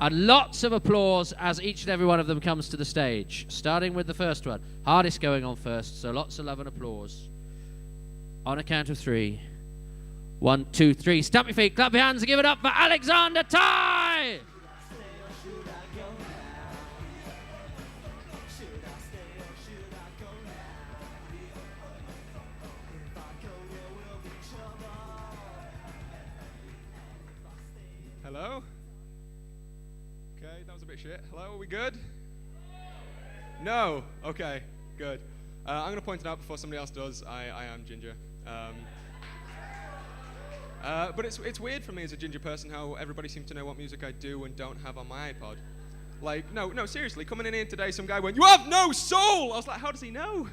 And lots of applause as each and every one of them comes to the stage. Starting with the first one. Hardest going on first, so lots of love and applause. On a count of 3. 1, 2, 3. Stamp your feet, clap your hands, and give it up for Alexander Tighe! Hello? Okay, that was a bit shit. Hello, are we good? No? Okay, good. I'm going to point it out before somebody else does. I am ginger. But it's weird for me as a ginger person how everybody seems to know what music I do and don't have on my iPod. Like, no, seriously, coming in here today, some guy went, "You have no soul!" I was like, how does he know?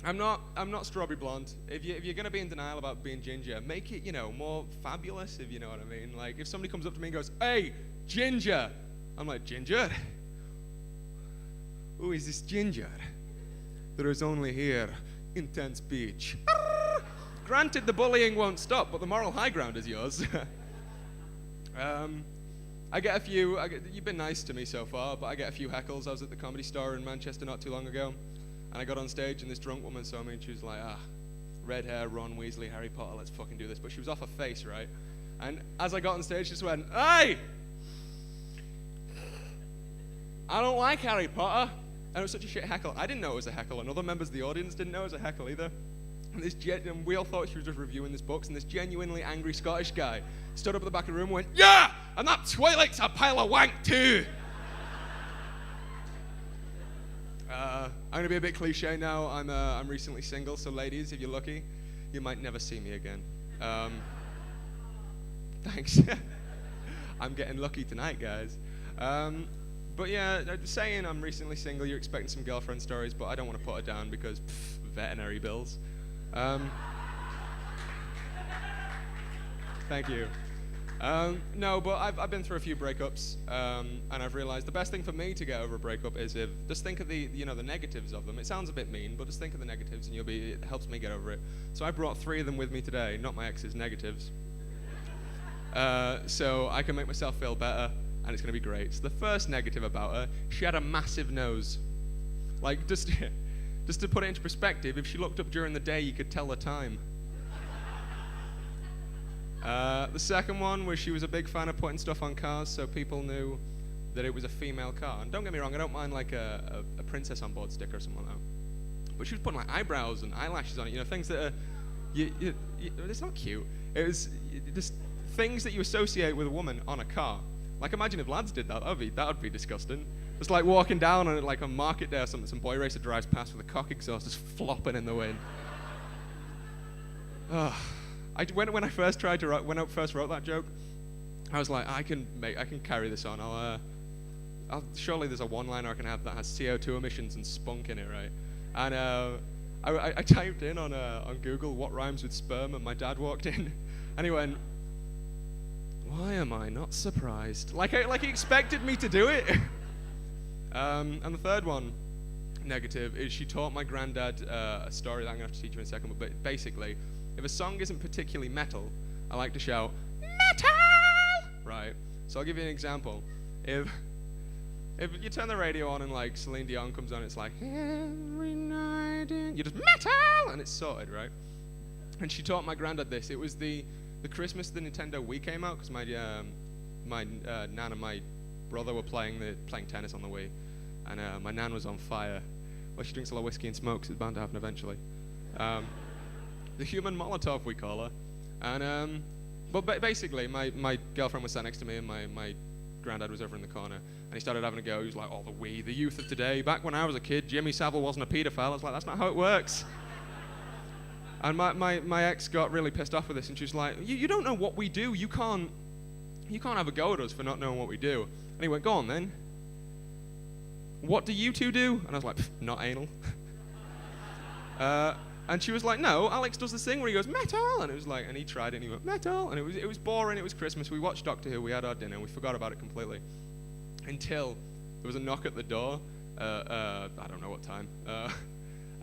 I'm not strawberry blonde. If you're gonna be in denial about being ginger, make it, more fabulous, if you know what I mean. Like, if somebody comes up to me and goes, "Hey, ginger," I'm like, "Ginger? Who is this ginger? There is only here, Intense Beach." Granted, the bullying won't stop, but the moral high ground is yours. I get a few. You've been nice to me so far, but I get a few heckles. I was at the Comedy Store in Manchester not too long ago. And I got on stage, and this drunk woman saw me, and she was like, red hair, Ron Weasley, Harry Potter, let's fucking do this. But she was off her face, right? And as I got on stage, she just went, "Hey! I don't like Harry Potter." And it was such a shit heckle. I didn't know it was a heckle, and other members of the audience didn't know it was a heckle either. And we all thought she was just reviewing this book, and this genuinely angry Scottish guy stood up at the back of the room and went, "Yeah! And that Twilight's a pile of wank too!" I'm going to be a bit cliche now. I'm recently single, so ladies, if you're lucky, you might never see me again. Thanks. I'm getting lucky tonight, guys. But yeah, saying I'm recently single, you're expecting some girlfriend stories, but I don't want to put her down because veterinary bills. Thank you. No, but I've been through a few breakups, and I've realized the best thing for me to get over a breakup is if just think of the negatives of them. It sounds a bit mean, but just think of the negatives, and it helps me get over it. So I brought 3 of them with me today, not my ex's negatives, so I can make myself feel better, and it's gonna be great. So the first negative about her, she had a massive nose. Like just to put it into perspective, if she looked up during the day, you could tell the time. The second one was she was a big fan of putting stuff on cars so people knew that it was a female car. And don't get me wrong, I don't mind like a princess on board sticker or something like that. But she was putting like eyebrows and eyelashes on it, things that are, it's not cute. It was just things that you associate with a woman on a car. Like imagine if lads did that, that would be disgusting. It's like walking down on like a market day or something, some boy racer drives past with a cock exhaust just flopping in the wind. When I first wrote that joke, I was like, I can carry this on. Surely there's a one-liner I can have that has CO2 emissions and spunk in it, right? And I typed in on Google what rhymes with sperm, and my dad walked in, and he went, "Why am I not surprised?" Like he expected me to do it. And the third one, negative, is she taught my granddad a story that I'm gonna have to teach you in a second. But basically, if a song isn't particularly metal, I like to shout, "Metal!" Right? So I'll give you an example. If you turn the radio on and like Celine Dion comes on, it's like, "Every night you just metal!" and it's sorted, right? And she taught my granddad this. It was the Christmas the Nintendo Wii came out, because my nan and my brother were playing tennis on the Wii, and my nan was on fire. Well, she drinks a lot of whiskey and smokes. It's bound to happen eventually. The human Molotov, we call her. And but basically, my girlfriend was sat next to me, and my granddad was over in the corner, and he started having a go. He was like, "Oh, the youth of today. Back when I was a kid, Jimmy Savile wasn't a paedophile." I was like, "That's not how it works." And my ex got really pissed off with this, and she was like, you don't know what we do. You can't have a go at us for not knowing what we do. And he went, "Go on then. What do you two do?" And I was like, "Not anal." And she was like, "No, Alex does this thing where he goes, metal!" And it was like, and he tried it and he went, metal! And it was boring, it was Christmas, we watched Doctor Who, we had our dinner, and we forgot about it completely. Until there was a knock at the door, I don't know what time,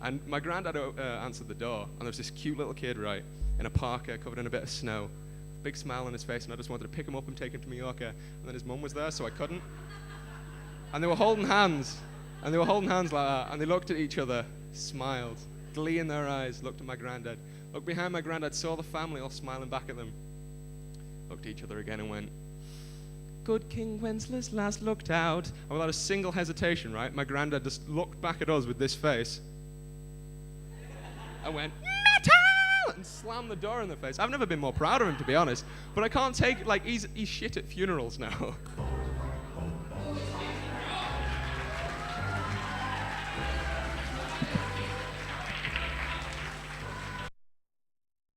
and my granddad answered the door, and there was this cute little kid, right, in a parka covered in a bit of snow, big smile on his face, and I just wanted to pick him up and take him to Mallorca. And then his mum was there, so I couldn't. And they were holding hands. And they were holding hands like that. And they looked at each other, smiled, glee in their eyes, looked at my granddad. Looked behind my granddad, saw the family all smiling back at them. Looked at each other again and went, "Good King Wenceslas last looked out." And without a single hesitation, right, my granddad just looked back at us with this face. And went, "Metal!" and slammed the door in their face. I've never been more proud of him, to be honest. But I can't take, like, he's shit at funerals now.